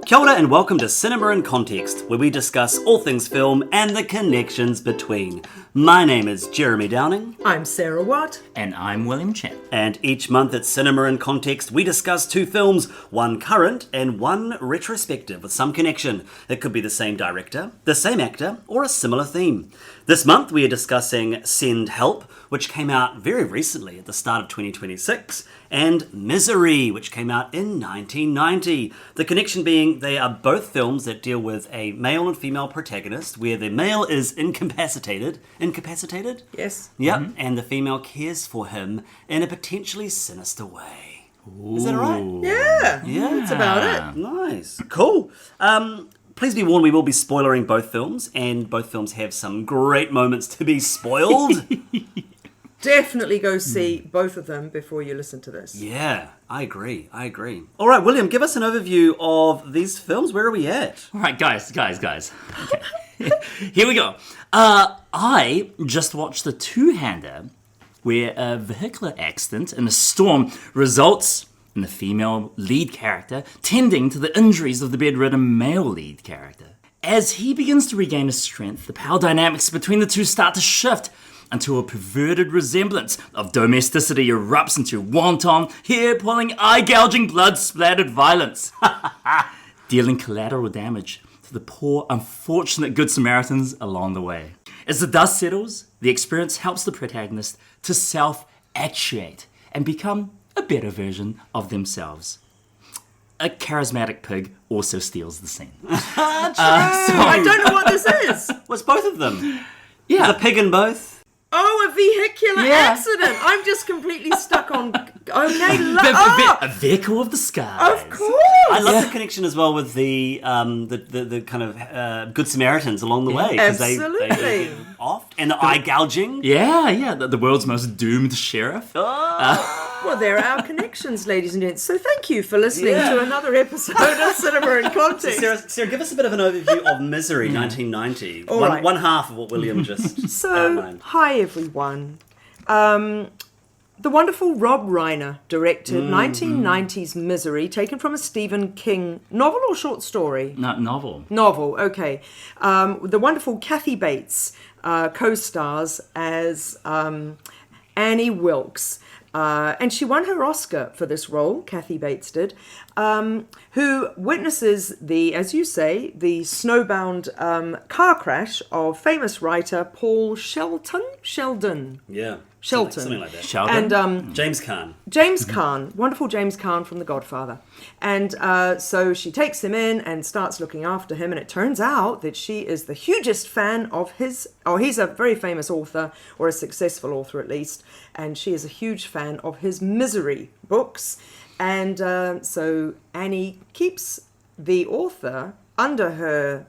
Kia ora and welcome to Cinema in Context, where we discuss all things film and the connections between. My name is Jeremy Downing. I'm Sarah Watt. And I'm William Chen. And each month at Cinema in Context, we discuss two films, one current and one retrospective with some connection. It could be the same director, the same actor, or a similar theme. This month we are discussing Send Help, which came out very recently at the start of 2026, and Misery, which came out in 1990. The connection being they are both films that deal with a male and female protagonist, where the male is incapacitated? Yes. Yep, and the female cares for him in a potentially sinister way. Is that right? Yeah, that's about it. Nice. Cool. Please be warned, we will be spoilering both films, and both films have some great moments to be spoiled. Definitely go see both of them before you listen to this. Yeah, I agree. All right, William, give us an overview of these films. Where are we at? All right, guys. Okay. Here we go. I just watched the two-hander where a vehicular accident in a storm results in the female lead character tending to the injuries of the bedridden male lead character. As he begins to regain his strength, the power dynamics between the two start to shift until a perverted resemblance of domesticity erupts into wanton, hair-pulling, eye-gouging, blood-splattered violence, dealing collateral damage to the poor, unfortunate Good Samaritans along the way. As the dust settles, the experience helps the protagonist to self-actuate and become a better version of themselves. A charismatic pig also steals the scene. I don't know what this is. What's both of them? Yeah. The pig in both? Oh, a vehicular accident. I'm just completely stuck on... Okay, A vehicle of the skies. of course. I love the connection as well with the kind of Good Samaritans along the way. 'Cause Absolutely. They off. And the eye gouging. Yeah, the world's most doomed sheriff. Well, there are our connections, ladies and gents. So thank you for listening to another episode of Cinema in Context. Sarah, give us a bit of an overview of Misery, 1990. All right. One half of what William just So, outlined. hi everyone. The wonderful Rob Reiner directed 1990's Misery, taken from a Stephen King novel or short story? Novel. Novel, okay. The wonderful Kathy Bates co-stars as Annie Wilkes. And she won her Oscar for this role, Kathy Bates did, who witnesses as you say, the snowbound car crash of famous writer Paul Sheldon. Yeah. Shelton. Something like that. Sheldon. And James Caan. James Caan, wonderful James Caan from The Godfather. And so she takes him in and starts looking after him, and it turns out that she is the hugest fan of he's a very famous author, or a successful author at least, and she is a huge fan of his Misery books. And so Annie keeps the author under her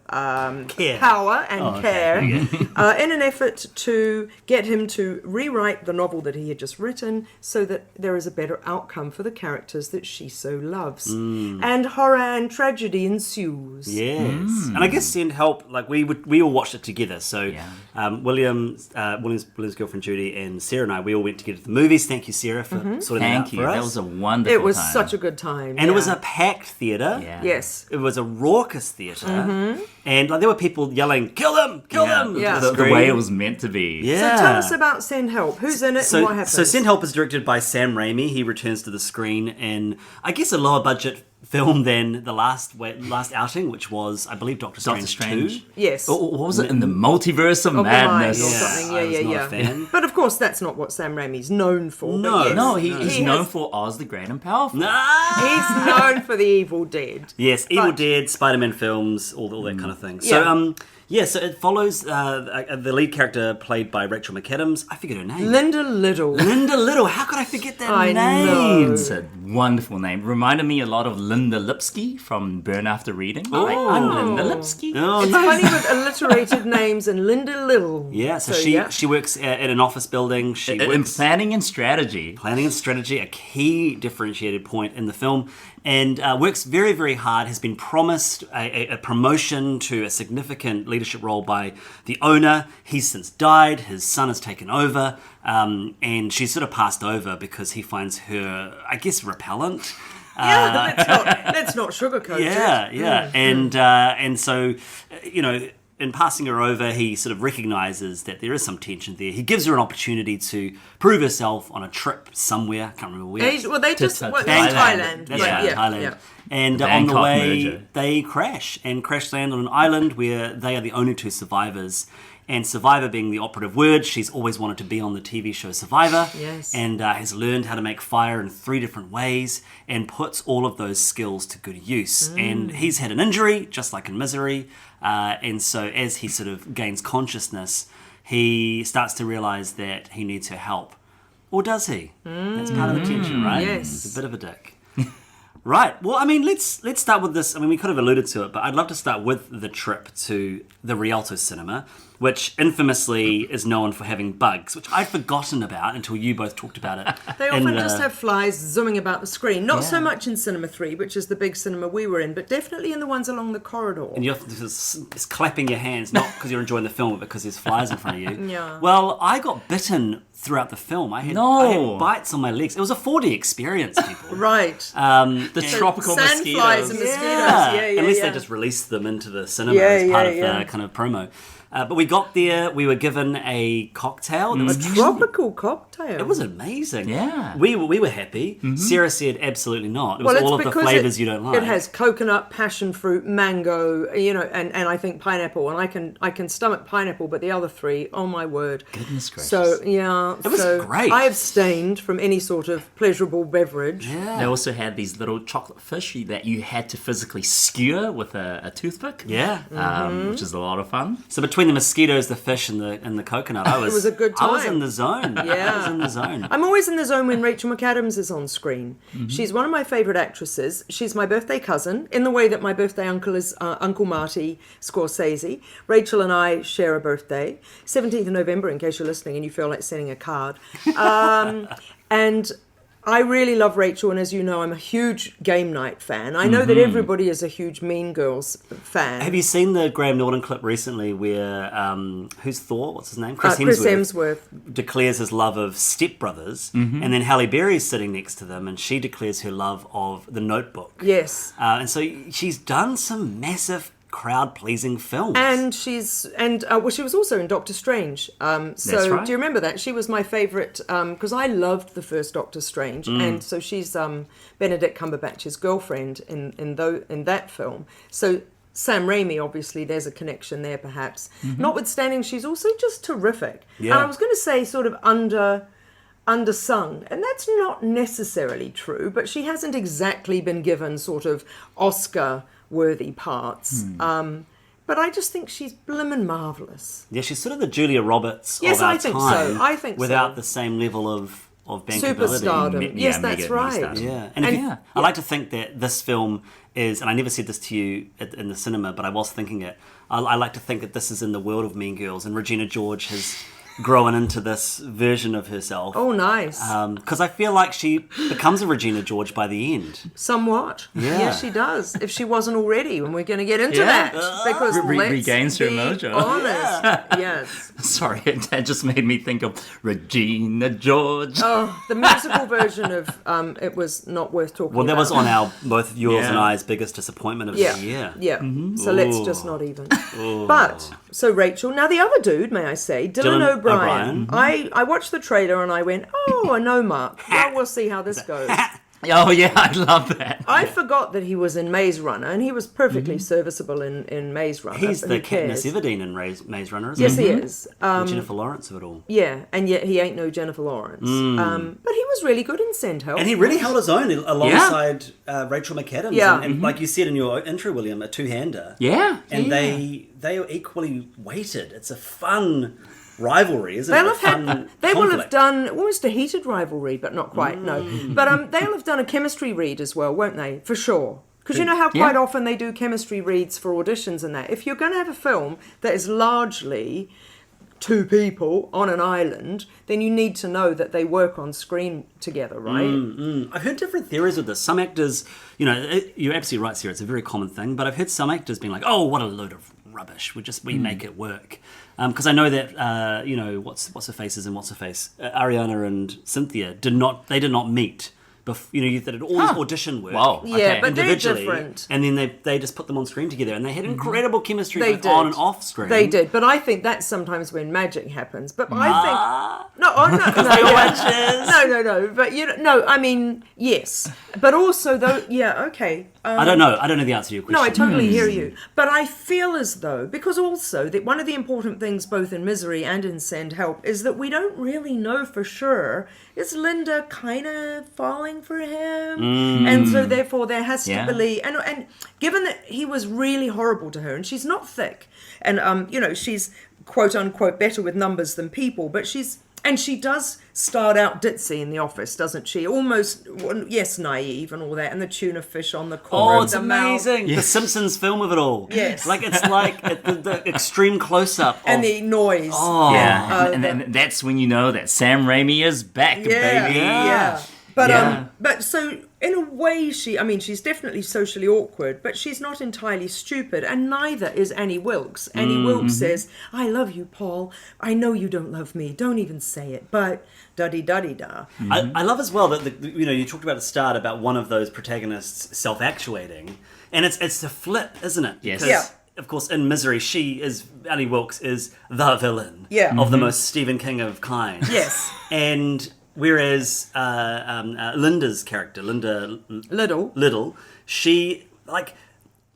power and care in an effort to get him to rewrite the novel that he had just written so that there is a better outcome for the characters that she so loves. And horror and tragedy ensues. Yes. And I guess Send Help, like we all watched it together. So William's girlfriend Judy and Sarah and I, we all went together to the movies. Thank you, Sarah, for sorting that out for us. That was a wonderful It was time. such a good time. And it was a packed theatre. Yeah. Yes. It was a raucous theatre. And like there were people yelling, kill them! Yeah. The way it was meant to be. Yeah. So tell us about Send Help. Who's in it and what happens? So Send Help is directed by Sam Raimi. He returns to the screen in, I guess, a lower budget film than the last outing, which was, I believe, Doctor Strange 2. Yes. What was it? In the Multiverse of Madness. Or something. I was not a fan. But of course, that's not what Sam Raimi's known for. No. but yes. No, he's known for Oz the Great and Powerful. He's known for the Evil Dead. Yes, Evil Dead, Spider-Man films, all that kind of thing. So, so it follows the lead character played by Rachel McAdams. I forget her name. Linda Liddle. How could I forget that I name? know. It's a wonderful name. Reminded me a lot of Linda Lipsky from Burn After Reading. Oh. Like, I'm Linda Lipsky. Oh, It's nice. funny with alliterated names and Linda Liddle. Yeah, so she works at an office building. She In works planning and strategy. planning and strategy, a key differentiated point in the film, and works very, very hard, has been promised a promotion to a significant leadership role by the owner. He's since died, his son has taken over, and she's sort of passed over because he finds her, I guess, repellent. let's not sugarcoat it. Yeah. And so, in passing her over, he sort of recognises that there is some tension there. He gives her an opportunity to prove herself on a trip somewhere. I can't remember where. They just to went to Thailand. Thailand. That's right, Thailand. Yeah. And on the Bangkok way, merger. they crash land on an island where they are the only two survivors. And Survivor being the operative word, she's always wanted to be on the TV show Survivor. Yes. And has learned how to make fire in 3 different ways and puts all of those skills to good use. And he's had an injury, just like in Misery. And so as he sort of gains consciousness, he starts to realise that he needs her help. Or does he? That's part of the tension, right? Yes. He's a bit of a dick. Right. Well, I mean, let's start with this. I mean, we could have alluded to it, but I'd love to start with the trip to the Rialto Cinema, which infamously is known for having bugs, which I'd forgotten about until you both talked about it. They often just have flies zooming about the screen. Not so much in Cinema 3, which is the big cinema we were in, but definitely in the ones along the corridor. And you're just clapping your hands, not because you're enjoying the film, but because there's flies in front of you. Yeah. Well, I got bitten throughout the film. I had bites on my legs. It was a 4D experience, people. Right. The tropical Sandflies mosquitoes. and mosquitoes. Unless they just released them into the cinema as part of the kind of promo. But we got there, we were given a cocktail. That was Tropical cocktail. It was amazing. Yeah. We were happy. Sarah said absolutely not. It was Well, all of it's the because flavours you don't like. It has coconut, passion fruit, mango, and I think pineapple. And I can stomach pineapple, but the other 3, oh my word. Goodness gracious. So It was great. I abstained from any sort of pleasurable beverage. Yeah. They also had these little chocolate fish that you had to physically skewer with a toothpick. Yeah. Which is a lot of fun. So between the mosquitoes, the fish, and the coconut, I was. It was a good I was time. in the zone. Yeah. I was in the zone. I'm always in the zone when Rachel McAdams is on screen. She's one of my favourite actresses. She's my birthday cousin, in the way that my birthday uncle is Uncle Marty Scorsese. Rachel and I share a birthday, 17th of November, in case you're listening and you feel like sending a card. And I really love Rachel, and as you know, I'm a huge Game Night fan. I know that everybody is a huge Mean Girls fan. Have you seen the Graham Norton clip recently where, who's Thor? What's his name? Chris Hemsworth declares his love of Step Brothers, and then Halle Berry's sitting next to them, and she declares her love of The Notebook. Yes. And so she's done some massive crowd-pleasing films. And she was also in Doctor Strange. That's So right. do you remember that? She was my favourite because I loved the first Doctor Strange, and so she's Benedict Cumberbatch's girlfriend in that film. So Sam Raimi, obviously, there's a connection there, perhaps. Notwithstanding, she's also just terrific. Yeah. And I was going to say, sort of undersung, and that's not necessarily true, but she hasn't exactly been given sort of Oscar-worthy parts. But I just think she's blimmin' marvellous. Yeah, she's sort of the Julia Roberts Yes, of our I think time. so. I think so. Without the same level of bankability. Superstardom. Yes, that's mega right. stardom. Yeah, And- I like to think that this film is, and I never said this to you in the cinema, but I was thinking it. I like to think that this is in the world of Mean Girls, and Regina George has grown into this version of herself. Oh, nice. Because I feel like she becomes a Regina George by the end. Somewhat. Yeah. Yes, she does. If she wasn't already, and we're going to get into Yeah. that. Because let's regains her be mojo. honest. Yes. Sorry, that just made me think of Regina George. Oh, the musical version of It was not worth talking Well, that about. was on our both yours Yeah. and I's biggest disappointment of the year. Yeah. So let's just not even. But, so Rachel, now the other dude, may I say, Dylan O'Brien. I watched the trailer and I went, oh, I know Mark. Well, we'll see how this goes. Oh, yeah, I love that. I forgot that he was in Maze Runner, and he was perfectly serviceable in Maze Runner. He's but the who cares? Katniss Everdeen in Maze Runner, isn't Yes, he? he is. The Jennifer Lawrence of it all. Yeah, and yet he ain't no Jennifer Lawrence. But he was really good in Send Help. And he really held his own alongside Rachel McAdams. Yeah. And like you said in your intro, William, a two-hander. Yeah. And yeah. they are equally weighted. It's a fun rivalry, isn't They'll it? they will have done almost a heated rivalry, but not quite, no. But they'll have done a chemistry read as well, won't they? For sure. Because you know how quite often they do chemistry reads for auditions and that. If you're going to have a film that is largely two people on an island, then you need to know that they work on screen together, right? I've heard different theories with this. Some actors, you're absolutely right, Sarah, it's a very common thing, but I've heard some actors being like, oh, what a load of rubbish. We make it work. Because I know that, what's her faces and what's her face, Ariana and Cynthia did not meet you did all this audition work. Wow. Yeah, Okay. but they're Individually, different. and then they just put them on screen together, and they had incredible chemistry They both on did. and off screen. They did, but I think that's sometimes when magic happens. But I think no, But I mean, yes, but also though, okay. I don't know the answer to your question. No, I totally hear you. But I feel as though, because also that one of the important things both in Misery and in Send Help is that we don't really know for sure, is Linda kind of falling for him? And so therefore there has to be, and given that he was really horrible to her, and she's not thick, and she's quote unquote better with numbers than people, but she does start out ditzy in the office, doesn't she? Almost, yes, naive and all that, and the tuna fish on the corner of the mouth. Amazing. The Simpsons film of it all. Yes. It's like the extreme close-up. And the noise. Oh. Yeah, and that's when you know that Sam Raimi is back, baby. Yeah. But so in a way she's definitely socially awkward, but she's not entirely stupid, and neither is Annie Wilkes. Annie Wilkes says, "I love you, Paul. I know you don't love me. Don't even say it, but da-di-da-di-da." I love as well that you talked about at the start about one of those protagonists self-actuating, and it's the flip, isn't it? Yes. Because, Yeah. of course, in Misery, Annie Wilkes is the villain Yeah. of the most Stephen King of kind. Yes. And whereas Linda's character, Liddle, she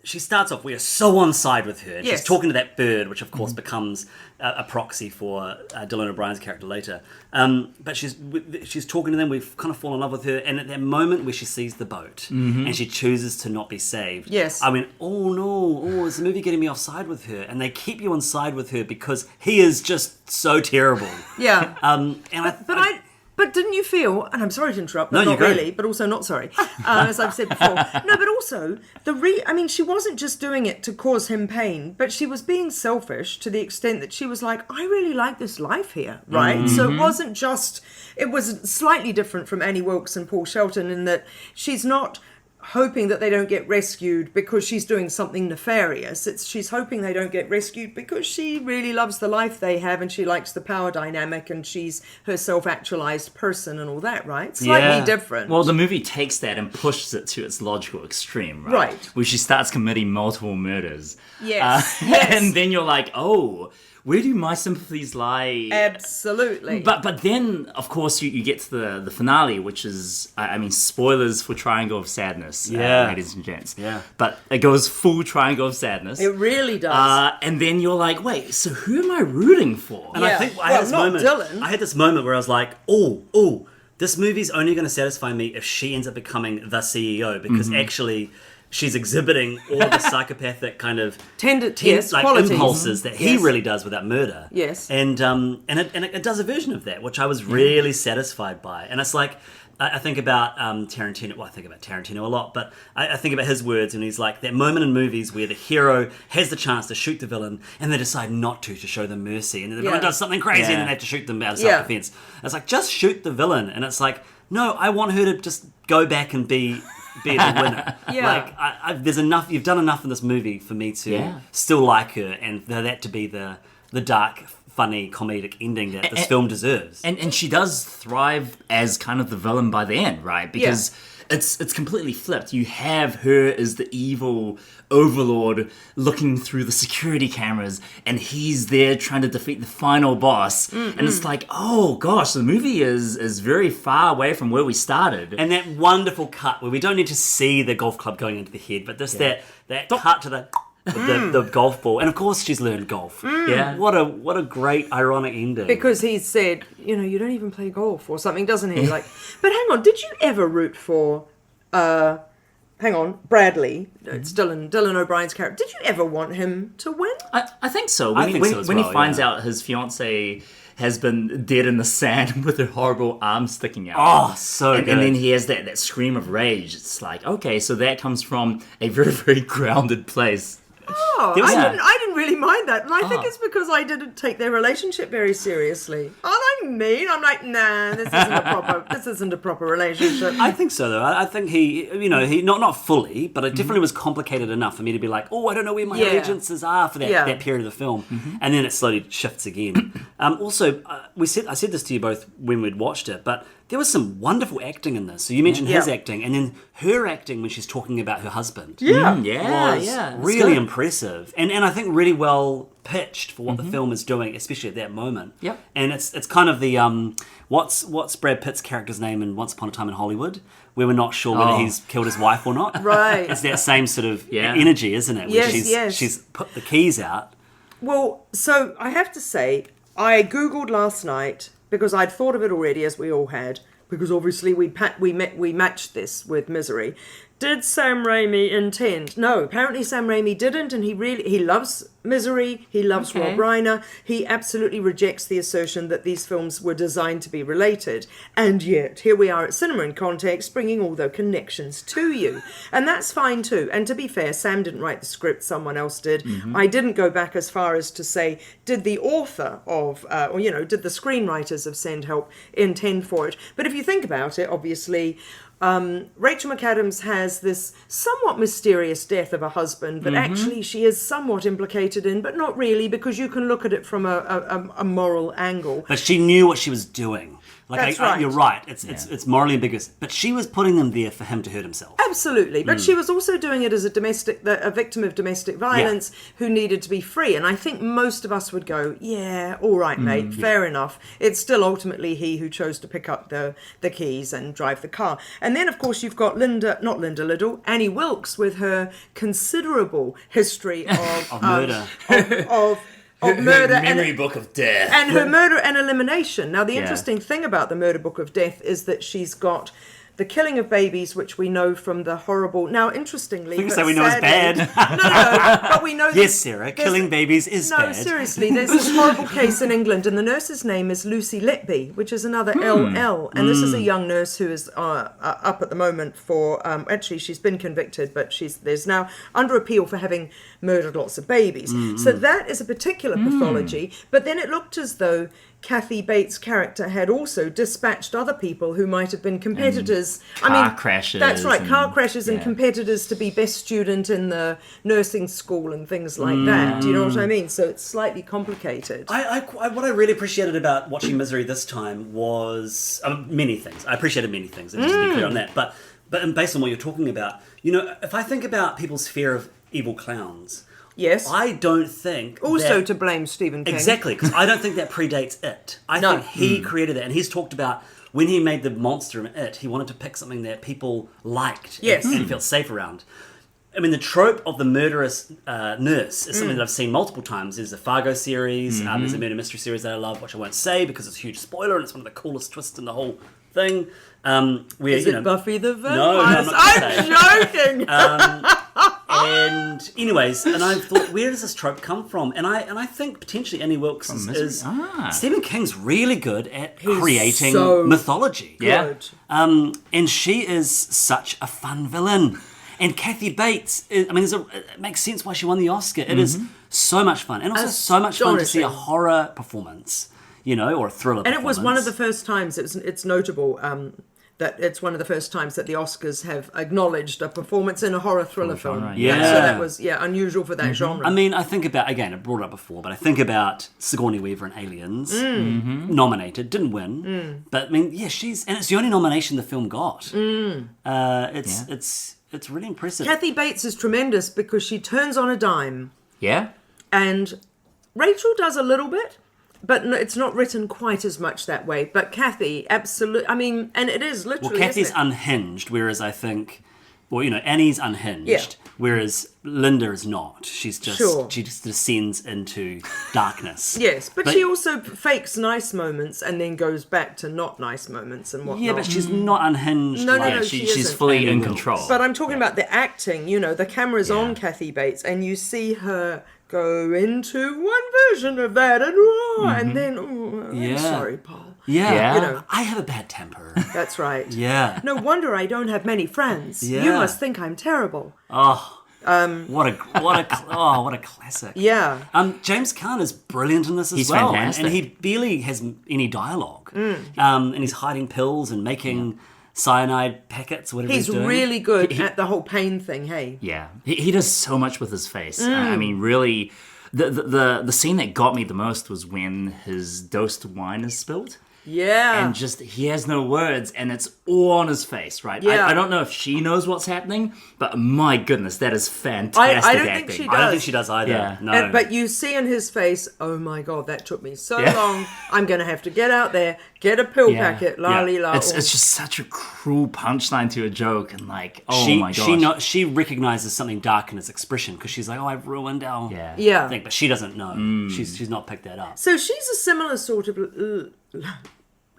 starts off, we are so on side with her. Yes. She's talking to that bird, which of course becomes a proxy for Dylan O'Brien's character later. But she's talking to them, we've kind of fallen in love with her, and at that moment where she sees the boat and she chooses to not be saved. Yes. I went, oh no, is the movie getting me off side with her? And they keep you on side with her because he is just so terrible. Yeah. But But didn't you feel, and I'm sorry to interrupt, but No, not you're really, but also not sorry, as I've said before. No, but also, she wasn't just doing it to cause him pain, but she was being selfish to the extent that she was like, I really like this life here, right? So it wasn't just, it was slightly different from Annie Wilkes and Paul Sheldon in that she's not hoping that they don't get rescued because she's doing something nefarious. She's hoping they don't get rescued because she really loves the life they have and she likes the power dynamic and she's her self-actualized person and all that, right? Slightly different. Well, the movie takes that and pushes it to its logical extreme, right? Right. Where she starts committing multiple murders. Yes. Yes. And then you're like, oh, where do my sympathies lie? Absolutely. But then, of course, you get to the finale, which is, spoilers for Triangle of Sadness, ladies and gents. Yeah. But it goes full Triangle of Sadness. It really does. And then you're like, wait, so who am I rooting for? And I think I had this moment where I was like, oh, this movie's only going to satisfy me if she ends up becoming the CEO, because actually she's exhibiting all the psychopathic kind of qualities. impulses that he really does without murder. Yes. And it does a version of that, which I was really satisfied by. And it's like, I think about Tarantino. Well, I think about Tarantino a lot, but I think about his words, and he's like, that moment in movies where the hero has the chance to shoot the villain, and they decide not to show them mercy, and then the villain does something crazy, and then they have to shoot them out of self-defense. It's like, just shoot the villain, and it's like, no, I want her to just go back and be the winner. Like, there's enough. You've done enough in this movie for me to still like her, and for that to be the dark, funny, comedic ending that this film deserves. And she does thrive as kind of the villain by the end, right? Because it's completely flipped. You have her as the evil overlord looking through the security cameras, and he's there trying to defeat the final boss. And it's like, oh gosh, the movie is very far away from where we started. And that wonderful cut where we don't need to see the golf club going into the head, but just that cut to the golf ball, and of course she's learned golf. Yeah, what a great ironic ending. Because he said, you don't even play golf or something, doesn't he? Like, but hang on, did you ever root for? Bradley. It's Dylan O'Brien's character. Did you ever want him to win? I think so. I think so as when well, he finds out his fiancée has been dead in the sand with her horrible arms sticking out. Oh, so good. And then he has that scream of rage. It's like, okay, so that comes from a very, very grounded place. Oh, I didn't really mind that. And I think it's because I didn't take their relationship very seriously. Aren't I mean? I'm like, nah, this isn't a proper relationship. I think so, though. I think he not fully, but it definitely was complicated enough for me to be like, oh, I don't know where my allegiances are for that period of the film. And then it slowly shifts again. Also, I said this to you both when we'd watched it, but there was some wonderful acting in this. So you mentioned his Yeah. acting, and then her acting when she's talking about her husband. Yeah. Was It's really good. impressive, and I think really well pitched for what the film is doing, especially at that moment. Yep. And it's kind of the what's Brad Pitt's character's name in Once Upon a Time in Hollywood, where we're not sure whether he's killed his wife or not. Right. It's that same sort of Yeah. energy, isn't it? Where Yes, she's put the keys out. Well, so I have to say, I Googled last night because I'd thought of it already, as we all had, because obviously we matched this with Misery. Did Sam Raimi intend? No, apparently Sam Raimi didn't, and he loves Misery, he loves Rob Reiner, he absolutely rejects the assertion that these films were designed to be related, and yet here we are at Cinema in Context bringing all the connections to you, and that's fine too. And to be fair, Sam didn't write the script, someone else did. I didn't go back as far as to say, did the author of, did the screenwriters of Send Help intend for it? But if you think about it, obviously, Rachel McAdams has this somewhat mysterious death of a husband, but actually she is somewhat implicated in, but not really, because you can look at it from a moral angle. But she knew what she was doing. That's right. You're right. It's morally ambiguous. But she was putting them there for him to hurt himself. Absolutely, but she was also doing it as a victim of domestic violence who needed to be free. And I think most of us would go, yeah, all right, mate, fair enough. It's still ultimately he who chose to pick up the keys and drive the car. And then, of course, you've got Liddle, Annie Wilkes with her considerable history of murder. Of murder Memory book of death. and her murder and elimination. Now, the interesting thing about the Murder Book of Death is that she's got the killing of babies, which we know from the horrible... Now, interestingly... I think so we know it's bad. No, but we know... Yes, Sarah, killing babies is bad. No, seriously, there's this horrible case in England, and the nurse's name is Lucy Letby, which is another LL, and this is a young nurse who is up at the moment for... actually, she's been convicted, but there's now under appeal for having murdered lots of babies. So that is a particular pathology, but then it looked as though Kathy Bates' character had also dispatched other people who might have been competitors. Car crashes. That's right, car and- crashes and competitors to be best student in the nursing school and things like that. Do you know what I mean? So it's slightly complicated. What I really appreciated about watching Misery this time was many things. I appreciated many things, and just to be clear on that. But based on what you're talking about, if I think about people's fear of evil clowns... Yes. I don't think Also to blame Stephen King. Exactly, because I don't think that predates It. I think he created that, and he's talked about when he made the monster in It, he wanted to pick something that people liked and felt safe around. I mean, the trope of the murderous nurse is something that I've seen multiple times. There's a Fargo series, there's a murder mystery series that I love, which I won't say because it's a huge spoiler, and it's one of the coolest twists in the whole thing. Where, Is it Buffy the Vampire? No, I'm not I'm joking! And anyways, and I thought, where does this trope come from? And I think potentially Annie Wilkes is Stephen King's really good at creating so mythology. Good. And she is such a fun villain. And Kathy Bates, it makes sense why she won the Oscar. It is so much fun, and also so much fun to see a horror performance, or a thriller. And it was one of the first times. It's notable. That it's one of the first times that the Oscars have acknowledged a performance in a horror thriller film. genre, yeah. So that was unusual for that genre. I mean, I think about, again, I brought it up before, but I think about Sigourney Weaver in Aliens, nominated, didn't win, but I mean, and it's the only nomination the film got. It's really impressive. Kathy Bates is tremendous because she turns on a dime. Yeah. And Rachel does a little bit, but it's not written quite as much that way. But Kathy, absolutely, and it is literally... Well, Kathy's isn't it? unhinged, whereas I think... Annie's unhinged, whereas Linda is not. She just descends into darkness. Yes, but she also fakes nice moments and then goes back to not nice moments and whatnot. Yeah, but she's not unhinged. No, She's isn't. fully in control. But I'm talking about the acting, the camera's on Kathy Bates and you see her go into one version of that and then, I'm sorry, Paul. Yeah. I have a bad temper. That's right. Yeah. No wonder I don't have many friends. Yeah. You must think I'm terrible. Oh, what a classic. Yeah. James Caan is brilliant in this as He's well. fantastic. And he barely has any dialogue. And he's hiding pills and making cyanide packets, whatever he's doing. really good at the whole pain thing, hey? Yeah. He does so much with his face. I mean, really, the scene that got me the most was when his dosed wine is spilled. Yeah. And just, he has no words, and it's all on his face, right? Yeah. I don't know if she knows what's happening, but my goodness, that is fantastic I don't acting. think she I don't does. think she does either. Yeah. No. But you see in his face, oh my God, that took me so Yeah. long. I'm going to have to get out there, get a pill packet, la. It's just such a cruel punchline to a joke, and like, oh my gosh. She recognizes something dark in his expression because she's like, oh, I've ruined our Yeah. thing, but she doesn't know. Mm. She's not picked that up. So she's a similar sort of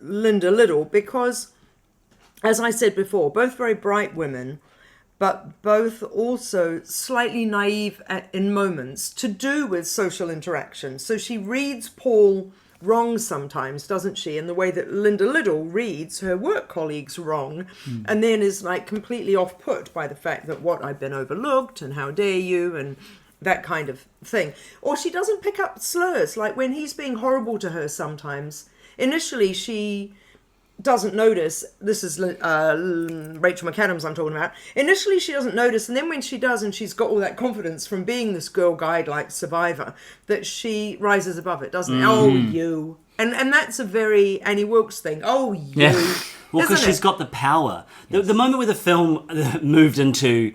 Linda Liddle because, as I said before, both very bright women, but both also slightly naive in moments to do with social interaction. So she reads Paul wrong sometimes, doesn't she, in the way that Linda Liddle reads her work colleagues wrong, and then is like completely off-put by the fact that what, I've been overlooked and how dare you and that kind of thing. Or she doesn't pick up slurs, like when he's being horrible to her sometimes. Initially she doesn't notice. This is Rachel McAdams I'm talking about. Initially she doesn't notice, and then when she does, and she's got all that confidence from being this girl guide like survivor, that she rises above it, doesn't it? Oh, you. And that's a very Annie Wilkes thing. Oh, you. Yeah. Well, because she's got the power. The moment where the film moved into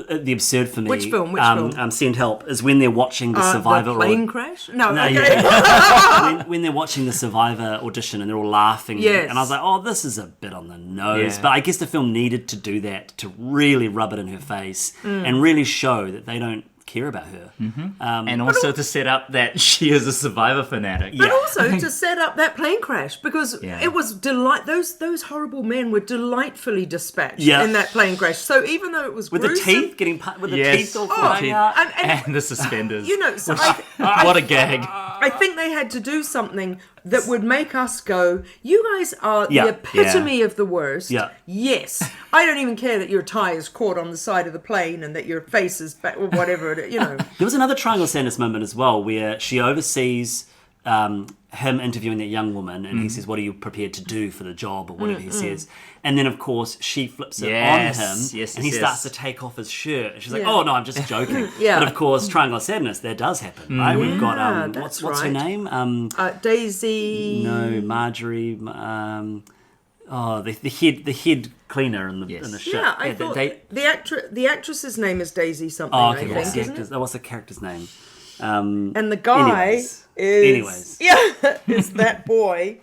the absurd for me. Which film? Which film? Send Help is when they're watching the Survivor. The plane crash? No, okay. Yeah. when they're watching the Survivor audition and they're all laughing. Yes. And I was like, oh, this is a bit on the nose. Yeah. But I guess the film needed to do that to really rub it in her face and really show that they don't care about her. And also to set up that she is a Survivor fanatic. But also to set up that plane crash, because it was those horrible men were delightfly dispatched in that plane crash. So even though it was with gruesome, the teeth getting with the teeth all flying out. and the suspenders. you know, so What a gag. I think they had to do something that would make us go, you guys are the epitome of the worst. Yeah. Yes. I don't even care that your tie is caught on the side of the plane and that your face is back, or whatever, you know. There was another Triangle Sadness moment as well where she oversees him interviewing that young woman, and he says, what are you prepared to do for the job, or whatever he says. And then, of course, she flips it on him, and he starts to take off his shirt. And she's like, oh, no, I'm just joking. But, of course, Triangle of Sadness, that does happen, right? We've got, what's her name? Daisy. No, Marjorie. The head cleaner in the ship. Yeah, I thought the actress's name is Daisy something, I think, isn't it? What's the character's name? And the guy is that boy.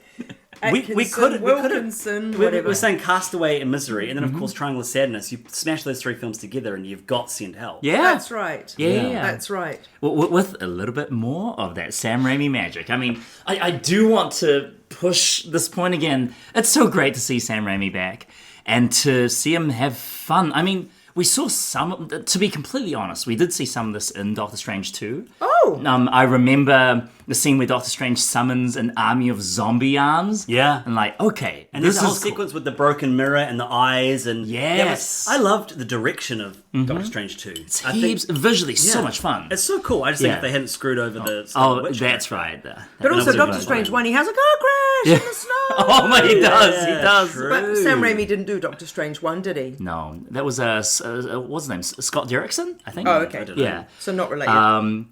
we could Wilkinson, we whatever. were saying Castaway and Misery, and then of course Triangle of Sadness. You smash those three films together, and you've got Send Help. Yeah. That's right. Yeah. That's right. With a little bit more of that Sam Raimi magic. I mean, I do want to push this point again. It's so great to see Sam Raimi back and to see him have fun. I mean, we saw some, to be completely honest, we did see some of this in Doctor Strange 2. Oh! I remember the scene where Doctor Strange summons an army of zombie arms. Yeah. And like, okay, And there's a whole sequence with the broken mirror and the eyes, and I loved the direction of Doctor Strange 2. It's visually so much fun. It's so cool. I just think if they hadn't screwed over the witch that's character. right. But also Doctor Strange 1, he has a car crash in the snow. Oh my, he does. True. But Sam Raimi didn't do Doctor Strange 1, did he? No, that was what's his name? Scott Derrickson, I think. Oh, okay. Yeah. So not related.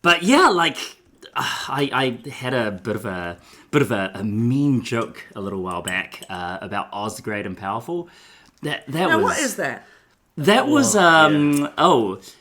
But yeah, like I had a bit of a mean joke a little while back about Oz the Great and Powerful. That now, was what is that? That was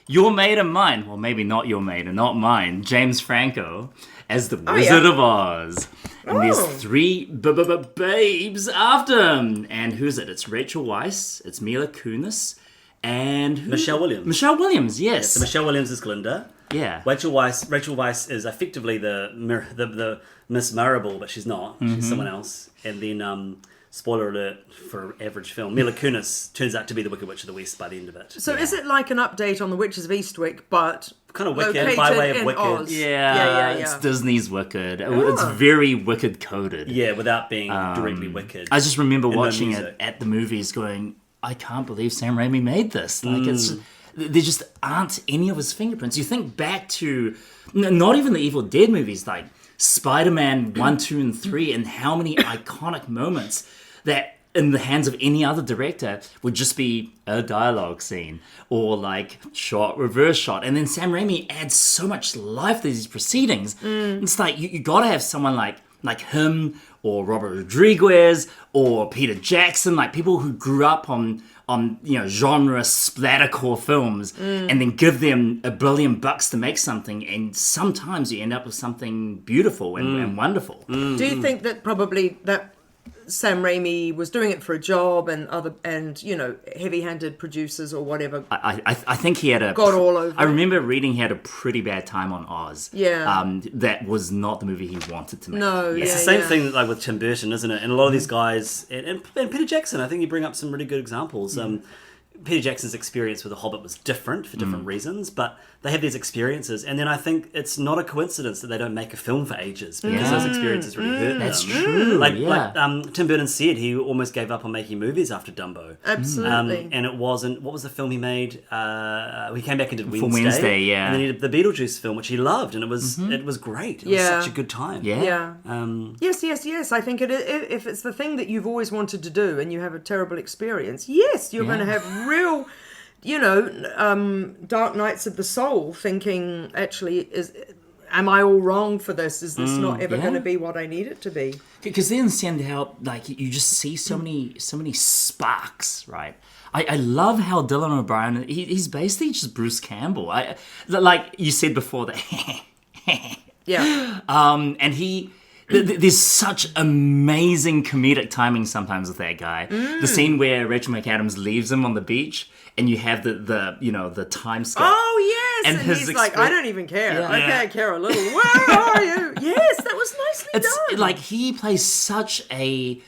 your mate and mine. Well, maybe not your mate and not mine. James Franco as the Wizard of Oz. And there's three babes after him. And who's it? It's Rachel Weisz, it's Mila Kunis, and Michelle Williams. Michelle Williams, yes. So Michelle Williams is Glinda. Yeah. Rachel Weisz is effectively the Miss Marable, but she's not. She's someone else. And then, spoiler alert for average film, Mila Kunis turns out to be the Wicked Witch of the West by the end of it. So is it like an update on The Witches of Eastwick, but kind of Wicked located by way of in Wicked? Oz? Yeah, it's Disney's Wicked. It's very Wicked coded. Yeah, without being directly Wicked. I just remember watching it at the movies going, I can't believe Sam Raimi made this. Like, there just aren't any of his fingerprints. You think back to, not even the Evil Dead movies, like Spider-Man 1, 2, and 3, and how many iconic moments that in the hands of any other director would just be a dialogue scene or like shot, reverse shot. And then Sam Raimi adds so much life to these proceedings. It's like, you gotta have someone like like him or Robert Rodriguez or Peter Jackson, like people who grew up on genre splattercore films, and then give them $1 billion to make something, and sometimes you end up with something beautiful and wonderful. Do you think that probably that Sam Raimi was doing it for a job, and heavy-handed producers or whatever? I think he had got all over I remember reading he had a pretty bad time on Oz. Yeah. That was not the movie he wanted to make. No, Yeah. It's the same thing like with Tim Burton, isn't it? And a lot of these guys, and Peter Jackson, I think you bring up some really good examples. Peter Jackson's experience with The Hobbit was different for different reasons, but they have these experiences, and then I think it's not a coincidence that they don't make a film for ages, because those experiences really hurt them. That's true. Like Tim Burton said, he almost gave up on making movies after Dumbo. Absolutely. And it wasn't, what was the film he made? He came back and did Wednesday. For Wednesday, yeah. And then he did the Beetlejuice film, which he loved, and it was great. It was such a good time. Yeah. Yes. I think if it's the thing that you've always wanted to do and you have a terrible experience, yes, you're going to have real, dark nights of the soul, thinking, actually, am I all wrong for this? Is this not ever going to be what I need it to be? Because they understand how, like, you just see so many sparks, right? I love how Dylan O'Brien, he's basically just Bruce Campbell. Like you said before, that Yeah. and there's such amazing comedic timing sometimes with that guy. The scene where Rachel McAdams leaves him on the beach, and you have the time skip. Oh yes, and he's like, I don't even care. I care a little. Where are you? Yes, that was nicely done. Like he plays such a,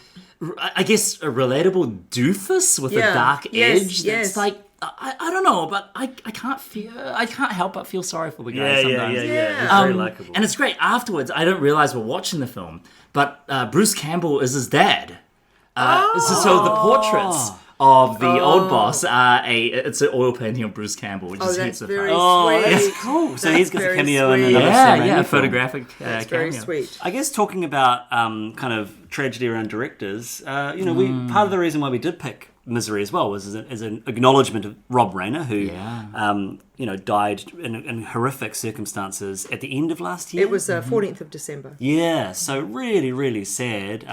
I guess, a relatable doofus with a dark edge. That's like, I don't know, but I can't help but feel sorry for the guy sometimes. Yeah. He's very likable. And it's great. Afterwards, I don't realize we're watching the film, but Bruce Campbell is his dad. So the portraits of the old boss are it's an oil painting of Bruce Campbell, which is that's heaps of very fun. sweet. That's cool. So he's got the cameo in sweet. another Sam Raimi Yeah, film. photographic That's cameo. very sweet. I guess talking about kind of tragedy around directors, part of the reason why we did pick Misery as well was as an acknowledgement of Rob Reiner, who died in horrific circumstances at the end of last year. It was 14th of December. Yeah, so really, really sad.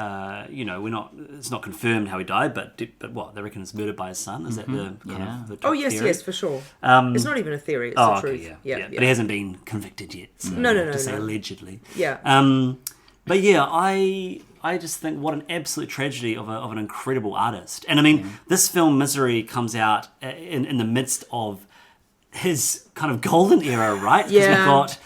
It's not confirmed how he died, but what, they reckon it's murdered by his son? Is that the kind of the top theory? Yes, for sure. It's not even a theory, it's the truth. Yeah. But he hasn't been convicted yet. So No. say allegedly. Yeah. But yeah, I just think what an absolute tragedy of an incredible artist. And I mean, this film Misery comes out in the midst of his kind of golden era, right? Because we've got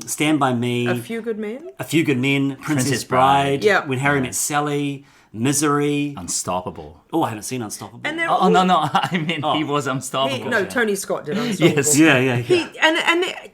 Stand By Me, A Few Good Men. Princess Bride, Yeah. When Harry Met Sally, Misery, Unstoppable. Oh, I haven't seen Unstoppable. And they're Oh, no, I mean, he was unstoppable. Tony Scott did Unstoppable. Yes. Yeah.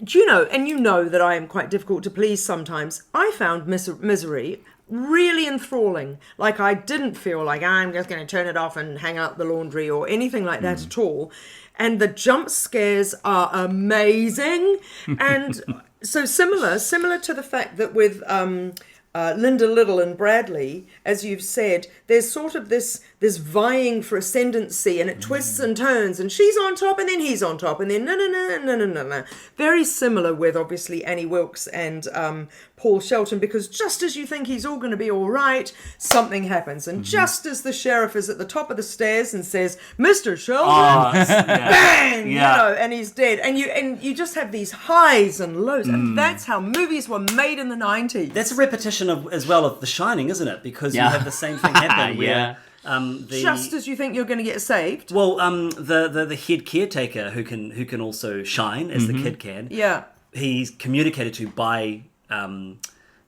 Do you know that I am quite difficult to please sometimes. I found Misery really enthralling. Like, I didn't feel like I'm just going to turn it off and hang out the laundry or anything like that at all. And the jump scares are amazing. And so similar to the fact that with Linda Liddle and Bradley, as you've said, there's sort of this vying for ascendancy, and it twists and turns, and she's on top, and then he's on top, and then no. Very similar with, obviously, Annie Wilkes and Paul Sheldon, because just as you think he's all going to be all right, something happens. And just as the sheriff is at the top of the stairs and says, Mr. Sheldon, bang, and he's dead. And you just have these highs and lows. And that's how movies were made in the 90s. That's a repetition as well of The Shining, isn't it? Because you have the same thing happen where... just as you think you're going to get saved. Well, the head caretaker who can also shine as the kid can. Yeah. He's communicated to by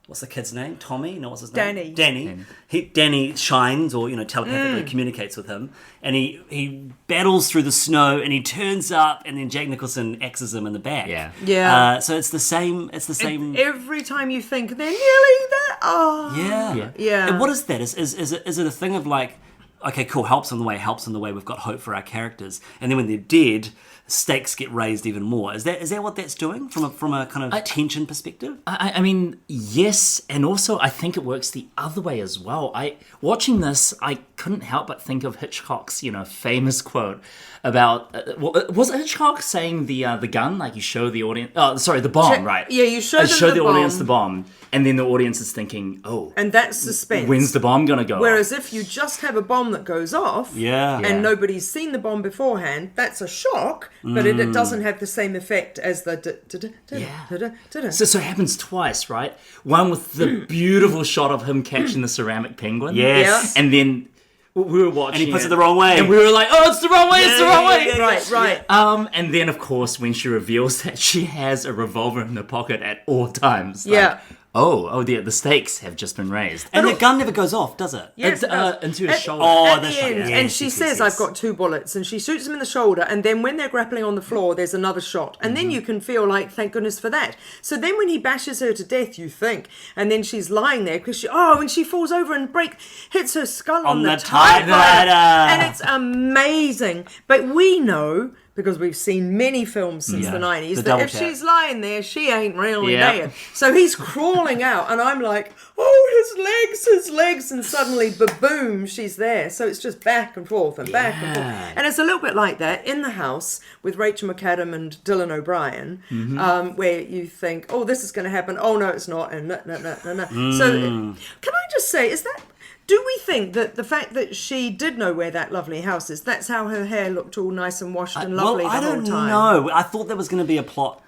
what's the kid's name? Tommy? No, what's his name? Danny. Danny shines or telepathically communicates with him, and he battles through the snow, and he turns up, and then Jack Nicholson axes him in the back. Yeah. So it's the same. And every time you think they're nearly there. Oh. Yeah. Yeah. And what is that? Is it a thing of like okay, cool, helps on the way, we've got hope for our characters. And then when they're dead, stakes get raised even more. Is that what that's doing from a kind of tension perspective? I mean, yes, and also I think it works the other way as well. Watching this, I couldn't help but think of Hitchcock's, famous quote about was it Hitchcock saying the gun, like you show the audience? Oh, sorry, the bomb, right? Yeah, you show them the audience the bomb, and then the audience is thinking, oh, and that's suspense. When's the bomb gonna go? Whereas off? if you just have a bomb that goes off, Yeah. and nobody's seen the bomb beforehand, that's a shock, but it doesn't have the same effect as the. So it happens twice, right? One with the beautiful shot of him catching the ceramic penguin. Yes. And then we were watching And he puts it the wrong way. And we were like, oh, it's the wrong way, it's the wrong way. Right. And then, of course, when she reveals that she has a revolver in her pocket at all times. Yeah. Oh dear, the stakes have just been raised. And the gun never goes off, does it? Yes, it does. Into his shoulder. At that's the right. end, Yes, and she yes, says, yes. I've got 2 bullets, and she shoots him in the shoulder, and then when they're grappling on the floor, there's another shot, and then you can feel like, thank goodness for that. So then when he bashes her to death, you think, and then she's lying there, because and she falls over and hits her skull on the typewriter, and it's amazing. But we know, because we've seen many films since the 90s, The that double if tap. she's lying there, she ain't really Yeah. dead. So he's crawling out, and I'm like, his legs, and suddenly, ba-boom, she's there. So it's just back and forth and back and forth. And it's a little bit like that in the house with Rachel McAdams and Dylan O'Brien, where you think, oh, this is going to happen. Oh, no, it's not. And no. So can I just say, do we think that the fact that she did know where that lovely house is, that's how her hair looked all nice and washed and lovely the whole time? I don't know. I thought there was going to be a plot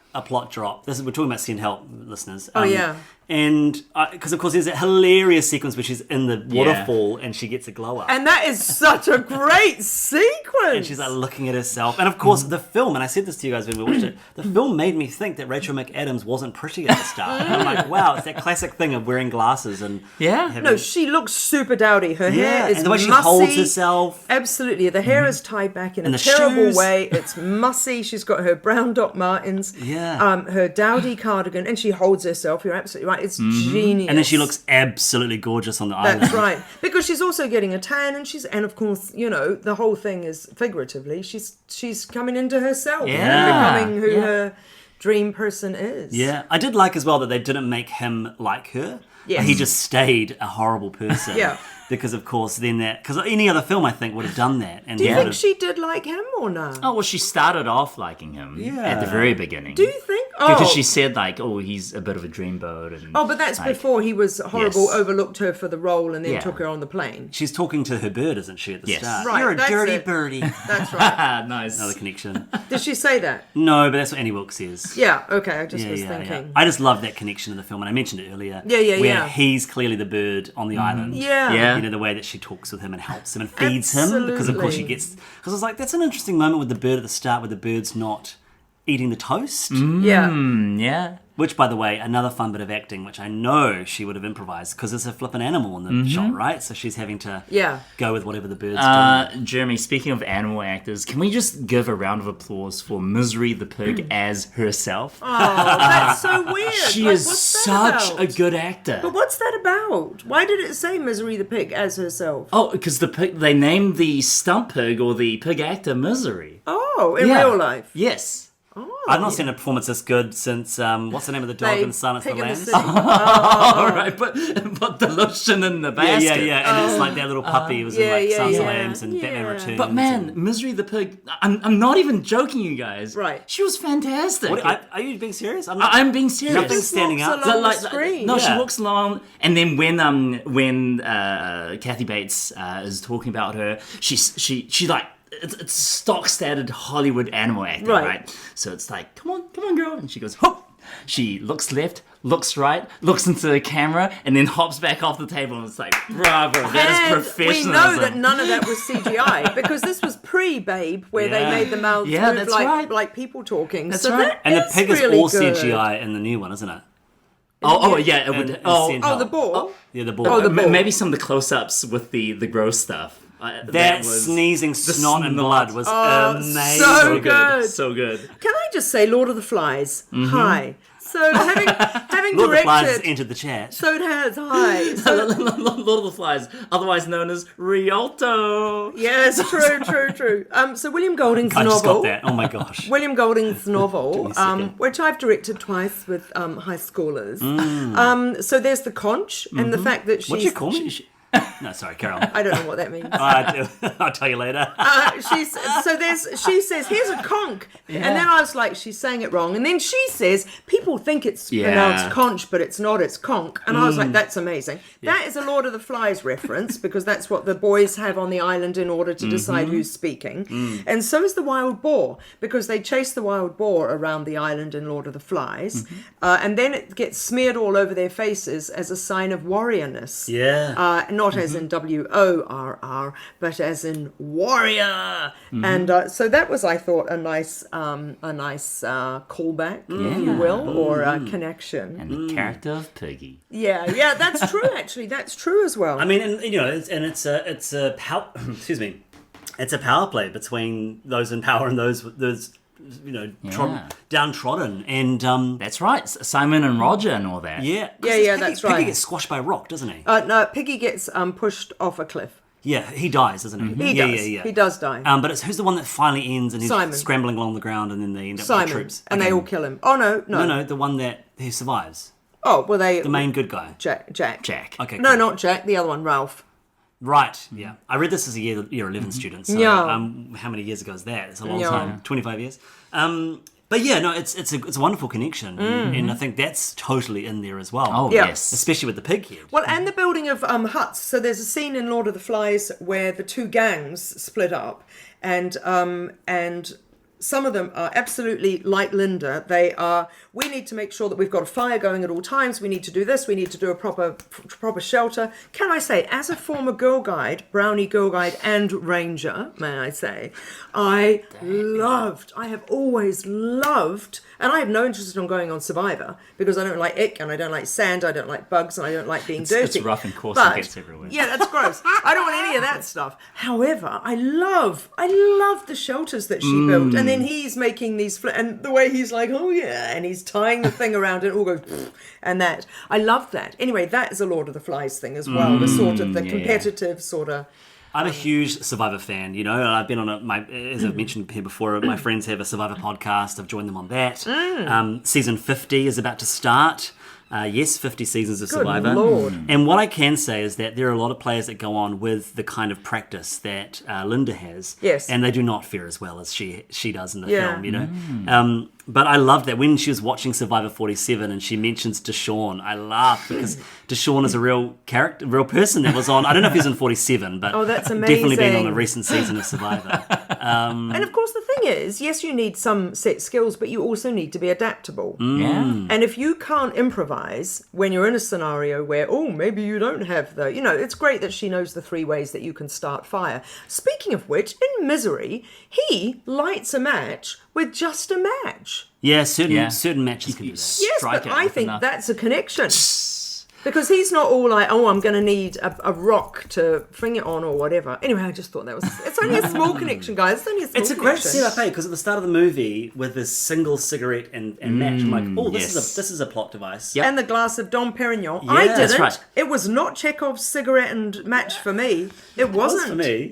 drop. We're talking about Send Help, listeners. Oh, yeah. And because, of course, there's a hilarious sequence where she's in the waterfall and she gets a glow up. And that is such a great sequence. And she's like looking at herself. And of course, the film, and I said this to you guys when we watched it, the film made me think that Rachel McAdams wasn't pretty at the start. And I'm like, wow, it's that classic thing of wearing glasses and having... No, she looks super dowdy. Her hair is and the way mussy. she holds herself. Absolutely. The hair is tied back in And a the terrible shoes. way. It's mussy. She's got her brown Doc Martens. Yeah. Her dowdy cardigan. And she holds herself. You're absolutely right. It's genius. And then she looks absolutely gorgeous on the island. That's right. Because she's also getting a tan, and of course, the whole thing is figuratively. She's coming into herself and becoming who her dream person is. Yeah. I did like as well that they didn't make him like her. Yes. He just stayed a horrible person. Yeah. Because, of course, because any other film, I think, would have done that. And Do you think she did like him or no? Oh, well, she started off liking him at the very beginning. Do you think? Because she said, like, he's a bit of a dreamboat. And, but that's before he was horrible, overlooked her for the role, and then took her on the plane. She's talking to her bird, isn't she, at the start? Right, You're a that's dirty it. birdie. That's right. Nice. Another connection. Did she say that? No, but that's what Annie Wilkes says. Yeah, okay, I just was thinking. I just love that connection in the film, and I mentioned it earlier. Where he's clearly the bird on the island. Yeah. The way that she talks with him and helps him and feeds him. Because, of course, because I was like, that's an interesting moment with the bird at the start where the bird's not eating the toast. Yeah. Which, by the way, another fun bit of acting, which I know she would have improvised, because it's a flippin' animal in the shot, right? So she's having to go with whatever the bird's doing. Jeremy, speaking of animal actors, can we just give a round of applause for Misery the pig as herself? Oh, that's so weird. She Like, is what's that such about? a good actor. But what's that about? Why did it say Misery the pig as herself? Oh, because they named the stunt pig or the pig actor Misery. Oh, in real life? Yes. I've not seen a performance this good since, what's the name of the dog in Silence of the Pig in Lambs? City. All right, but the lotion in the basket. Yeah. And it's like that little puppy was in like Silence of the Lambs and Batman Returns. But man, Misery the pig, I'm not even joking, you guys. Right. She was fantastic. Are you being serious? I'm being serious. Nothing's standing walks out. along the screen. No, she walks along, and then when Kathy Bates is talking about her, she like. It's stock standard Hollywood animal acting, right? So it's like, come on, girl. And she goes, hop. She looks left, looks right, looks into the camera, and then hops back off the table. And it's like, bravo, that is professionalism. We know that none of that was CGI, because this was pre-Babe, where they made the mouths move like people talking. That's so right. And the pig really is all good. CGI in the new one, isn't it? Yeah, it would. The ball. Yeah, the ball. Oh, the ball. Maybe some of the close-ups with the gross stuff. That was sneezing snot and blood was amazing. So good. So good. Can I just say, Lord of the Flies? Hi. So having having Lord of the Flies has directed... entered the chat. So it has, hi. So, Lord of the Flies, otherwise known as Rialto. yes, true. So William Golding's I just novel... got that. Oh my gosh. William Golding's novel, a second. which I've directed twice with high schoolers. So there's the conch and the fact that she's... What do you call me? No, sorry, Carol. I don't know what that means. I do. I'll tell you later. She says, here's a conch. And then I was like, she's saying it wrong. And then she says, people think it's pronounced conch, but it's not, it's conch. And I was like, that's amazing. That is a Lord of the Flies reference, because that's what the boys have on the island in order to decide who's speaking. And so is the wild boar, because they chase the wild boar around the island in Lord of the Flies. And then it gets smeared all over their faces as a sign of warriorness. Yeah. Not as in WORR, but as in warrior. And so that was, I thought, a nice callback, if you will, or a connection. And the character of Piggy. Yeah, that's true. Actually, that's true as well. I mean, and you know, it's a excuse me, it's a power play between those in power and those you know, downtrodden, and That's right, Simon and Roger and all that. Yeah, Piggy, that's right. Piggy gets squashed by a rock, doesn't he? No, Piggy gets pushed off a cliff. Yeah, he dies, doesn't he? He does. Yeah. He does die. But it's who's the one that finally ends and he's Simon. scrambling along the ground and then they end up with the Simon, troops. and they all kill him. Oh no. No, the one that he survives. Oh well, the main good guy. Jack. Okay. No, cool. not Jack. The other one, Ralph. Right. Yeah. I read this as a year 11 student. So how many years ago is that? It's a long time. 25 years. But yeah, no, it's a wonderful connection, and I think that's totally in there as well. Oh, Yeah. yes. Especially with the pig head. Well, and the building of huts. So there's a scene in Lord of the Flies where the two gangs split up, and some of them are absolutely like Linda. They are, we need to make sure that we've got a fire going at all times. We need to do this. We need to do a proper shelter. Can I say, as a former girl guide, Brownie girl guide and ranger, may I say, I have always loved, and I have no interest in going on Survivor, because I don't like ick, and I don't like sand, I don't like bugs, and I don't like being dirty. It's rough and coarse But- and gets everywhere. Yeah, that's gross. I don't want any of that stuff. However, I love the shelters that she built, and then he's making these and the way he's like, oh yeah, and he's tying the thing around it all goes and that. I love that. Anyway, that is a Lord of the Flies thing as well. The sort of the competitive sort of. I'm a huge Survivor fan, you know, and I've been on as I've mentioned here before, my friends have a Survivor podcast. I've joined them on that. Season 50 is about to start. Yes, 50 seasons of Survivor. Lord. And what I can say is that there are a lot of players that go on with the kind of practice that Linda has. Yes. And they do not fare as well as she does in the Yeah. film, you know. But I love that when she was watching Survivor 47 and she mentions Deshaun, I laughed because Deshaun is a real character, real person that was on. I don't know if he was in 47, but Oh, that's definitely been on amazing. a recent season of Survivor. And of course, the thing is, yes, you need some set skills, but you also need to be adaptable. Yeah. And if you can't improvise when you're in a scenario where, oh, maybe you don't have the, you know, it's great that she knows the 3 ways that you can start fire. Speaking of which, in Misery, he lights a match with just a match. Yeah, certain matches can do that. Yes, Strike but it I with think enough. that's a connection. Because he's not all like, oh, I'm going to need a rock to fling it on or whatever. Anyway, I just thought that was... It's only a small connection, guys. It's only a small It's a connection. great setup, because at the start of the movie, with this single cigarette and match, I'm like, oh, this yes. this is a plot device. Yep. And the glass of Dom Perignon. Yeah, I that's didn't. right. It was not Chekhov's cigarette and match for me. It wasn't. For me.